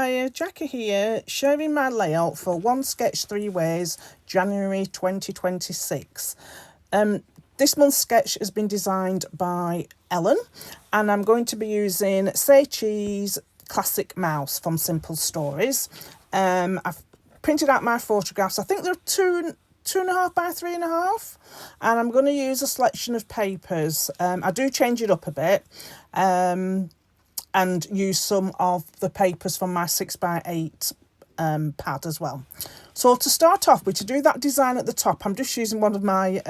Hiya, Jackie here, sharing my layout for One Sketch 3 Ways, January 2026. This month's sketch has been designed by Helen, and I'm going to be using Say Cheese Classic Mouse from Simple Stories. I've printed out my photographs. I think they're 2.5 by 3.5, and I'm going to use a selection of papers. I do change it up a bit. And use some of the papers from my 6x8 pad as well. So to start off with, to do that design at the top, I'm just using one of my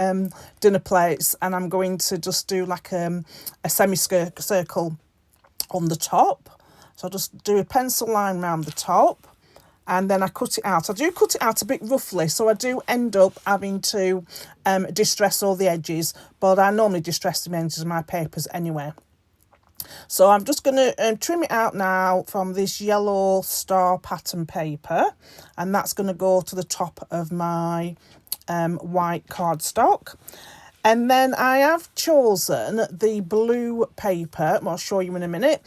dinner plates, and I'm going to just do like a semicircle on the top. So I'll just do a pencil line around the top, and then I cut it out. I do cut it out a bit roughly, so I do end up having to distress all the edges, but I normally distress the edges of my papers anyway. So I'm just going to trim it out now from this yellow star pattern paper, and that's going to go to the top of my white cardstock. And then I have chosen the blue paper, I'll show you in a minute,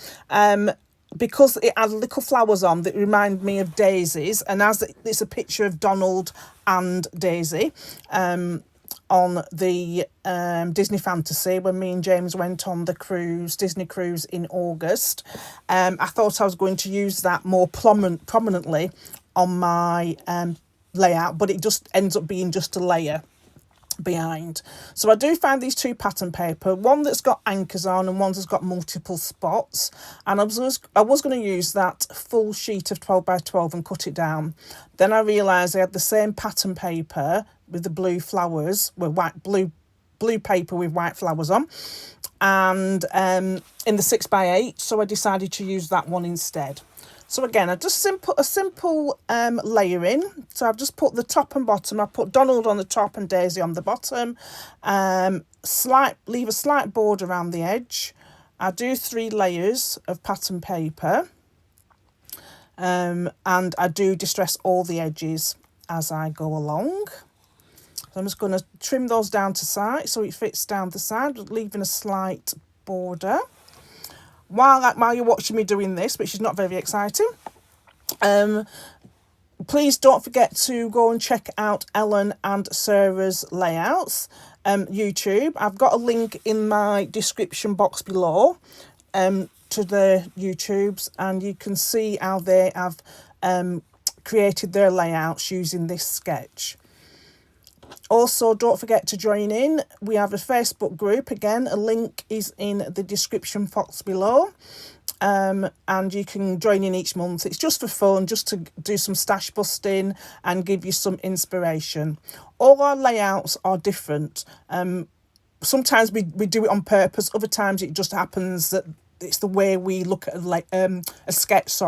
because it had little flowers on that remind me of daisies, and as it's a picture of Donald and Daisy, on the Disney Fantasy when me and James went on the Disney cruise in August. I thought I was going to use that more prominently on my layout, but it just ends up being just a layer behind. So I do find these two pattern paper, one that's got anchors on and one that's got multiple spots, and I was going to use that full sheet of 12x12 and cut it down. Then I realised I had the same pattern paper with the blue flowers, with blue paper with white flowers on, and in the 6x8, so I decided to use that one instead. So again, I just a simple layering. So I've just put the top and bottom. I put Donald on the top and Daisy on the bottom. Leave a slight border around the edge. I do 3 layers of pattern paper. And I do distress all the edges as I go along. So I'm just going to trim those down to size so it fits down the side, leaving a slight border. While you're watching me doing this, which is not very exciting, please don't forget to go and check out Ellen and Sarah's layouts, YouTube. I've got a link in my description box below to their YouTubes, and you can see how they have created their layouts using this sketch. Also, don't forget to join in. We have a Facebook group. Again, a link is in the description box below. And you can join in each month. It's just for fun, just to do some stash busting and give you some inspiration. All our layouts are different. Sometimes we do it on purpose. Other times it just happens that it's the way we look at a sketch,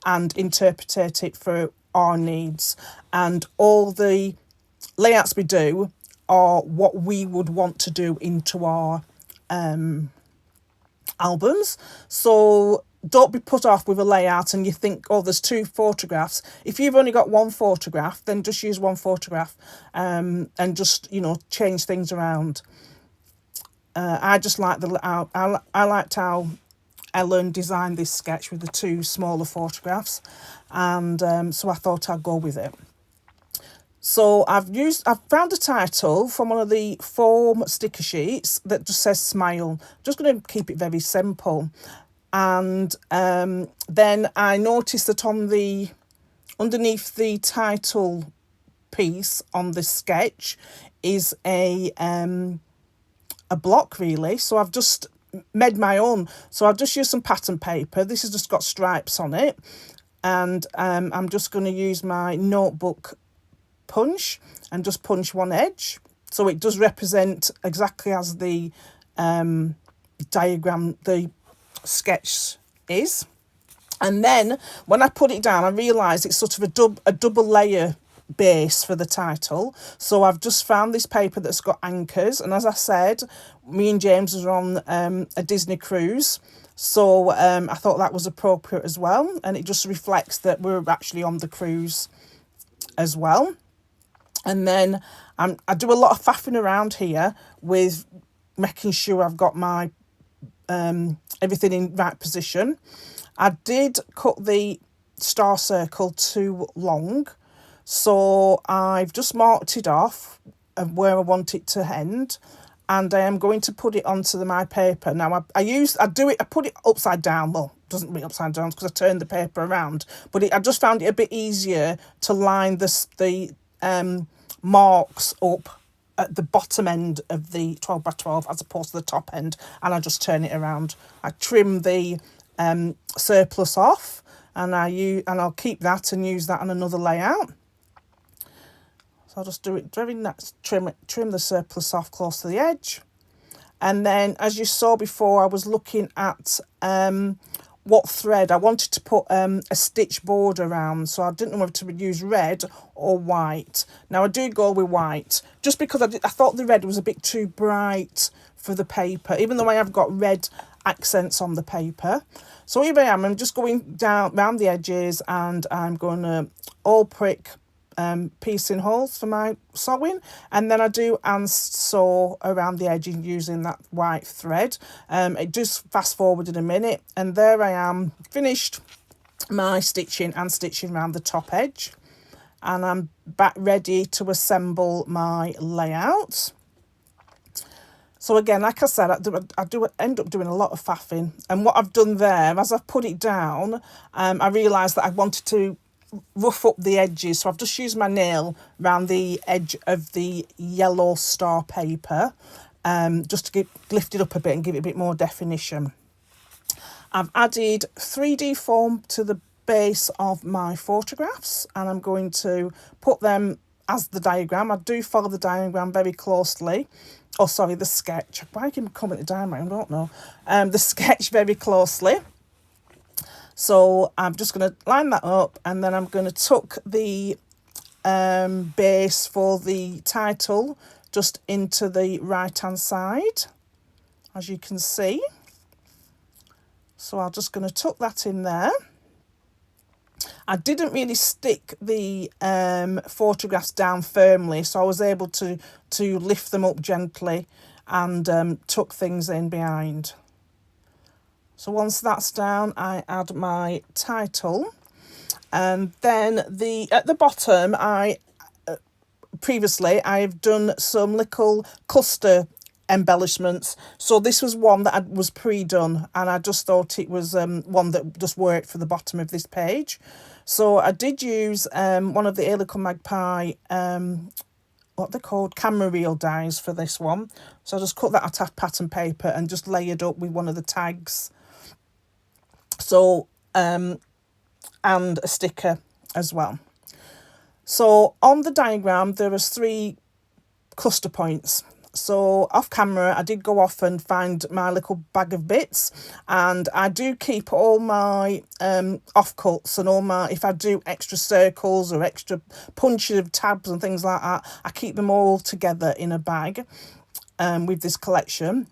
and interpret it for our needs. And all the layouts we do are what we would want to do into our albums. So don't be put off with a layout and you think, oh, there's 2 photographs. If you've only got 1 photograph, then just use 1 photograph and just, change things around. I just like I liked how Ellen designed this sketch with the 2 smaller photographs, and so I thought I'd go with it. So I've found a title from one of the foam sticker sheets that just says smile. Just going to keep it very simple. And then I noticed that underneath the title piece on the sketch is a block, really. So I've just made my own. So I've just used some pattern paper. This has just got stripes on it. And I'm just going to use my notebook punch and just punch one edge, so it does represent exactly as the diagram, the sketch is. And then when I put it down, I realised it's sort of a double layer base for the title. So I've just found this paper that's got anchors, and as I said, me and James are on a Disney cruise, so I thought that was appropriate as well, and it just reflects that we're actually on the cruise as well. And then I do a lot of faffing around here with making sure I've got my everything in right position. I did cut the star circle too long. So I've just marked it off of where I want it to end, and I am going to put it onto my paper. Now I put it upside down. Well, it doesn't be upside down because I turned the paper around, but I just found it a bit easier to line the marks up at the bottom end of the 12 by 12 as opposed to the top end, and I just turn it around. I trim the surplus off, and I'll keep that and use that on another layout. So I'll just do it very nice, trim the surplus off close to the edge. And then, as you saw before, I was looking at what thread. I wanted to put a stitch border around, so I didn't know whether to use red or white. Now I do go with white, just because I thought the red was a bit too bright for the paper, even though I have got red accents on the paper. So here I am, I'm just going down around the edges, and I'm going to all prick piecing holes for my sewing, and then I do and sew around the edging using that white thread. It does fast forward in a minute, and there I am, finished my stitching around the top edge, and I'm back ready to assemble my layout. So again, like I said, I do end up doing a lot of faffing, and what I've done there, as I've put it down, I realised that I wanted to rough up the edges, so I've just used my nail around the edge of the yellow star paper, just to lift it up a bit and give it a bit more definition. I've added 3D foam to the base of my photographs, and I'm going to put them as the diagram. I do follow the diagram very closely. Oh, sorry, the sketch. Why can I comment the diagram? I don't know. The sketch very closely. So I'm just going to line that up, and then I'm going to tuck the base for the title just into the right hand side, as you can see. So I'm just going to tuck that in there. I didn't really stick the photographs down firmly, so I was able to lift them up gently and tuck things in behind. So once that's down, I add my title, and then at the bottom, previously I've done some little cluster embellishments. So this was one that was pre-done, and I just thought it was one that just worked for the bottom of this page. So I did use one of the Helen Magpie, what they're called, camera reel dies for this one. So I just cut that out of pattern paper and just layered up with one of the tags. So, and a sticker as well. So on the diagram, there was 3 cluster points. So off camera, I did go off and find my little bag of bits, and I do keep all my offcuts and all my, if I do extra circles or extra punches of tabs and things like that, I keep them all together in a bag with this collection.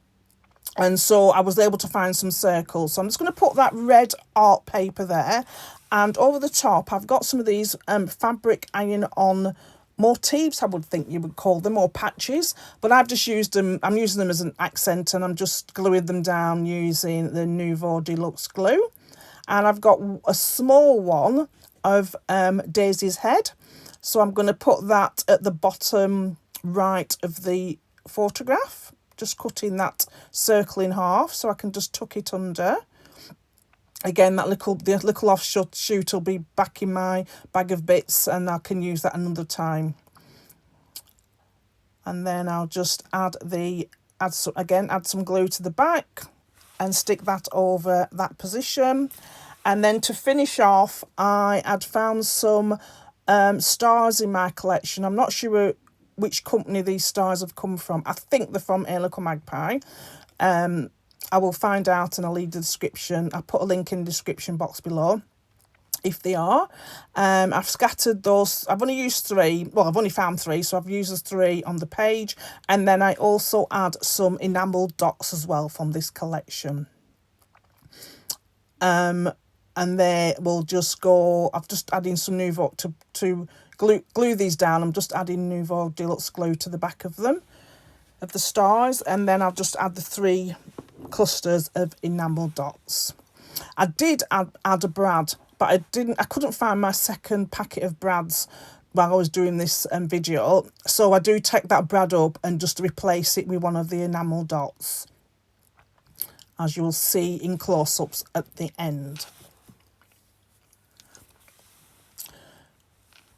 And so I was able to find some circles. So I'm just going to put that red art paper there. And over the top, I've got some of these fabric iron-on motifs, I would think you would call them, or patches. But I've just used them, I'm using them as an accent, and I'm just gluing them down using the Nouveau Deluxe glue. And I've got a small one of Daisy's head. So I'm going to put that at the bottom right of the photograph. Just cutting that circle in half so I can just tuck it under. Again, the little offshoot will be back in my bag of bits, and I can use that another time. And then I'll just add some glue to the back and stick that over that position. And then to finish off, I had found some stars in my collection. I'm not sure which company these stars have come from. I think they're from Helen Magpie. I will find out, and I'll leave the description. I'll put a link in the description box below if they are. I've scattered those. I've only used 3. Well, I've only found 3, so I've used the 3 on the page. And then I also add some enamel dots as well from this collection. And they will just go. I've just adding some Nouveau to glue these down. I'm just adding Nouveau Deluxe glue to the back of them, of the stars, and then I'll just add the 3 clusters of enamel dots. I did add a brad, but but I couldn't find my second packet of brads while I was doing this video, so I do take that brad up and just replace it with one of the enamel dots, as you will see in close-ups at the end.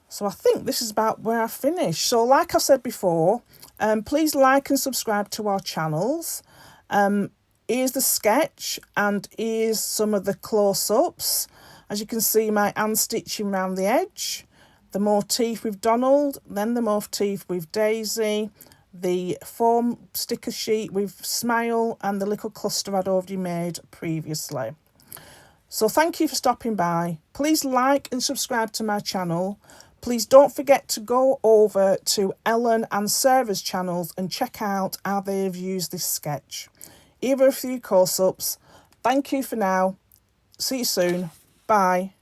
So I think this is about where I finished. So like I said before, please like and subscribe to our channels. Here's the sketch and here's some of the close-ups. As you can see, my hand stitching around the edge, the motif with Donald, then the motif with Daisy, the foam sticker sheet with Smile, and the little cluster I'd already made previously. So thank you for stopping by. Please like and subscribe to my channel. Please don't forget to go over to Helen and Sarah's channels and check out how they've used this sketch. Here are a few close-ups. Thank you for now. See you soon. Bye.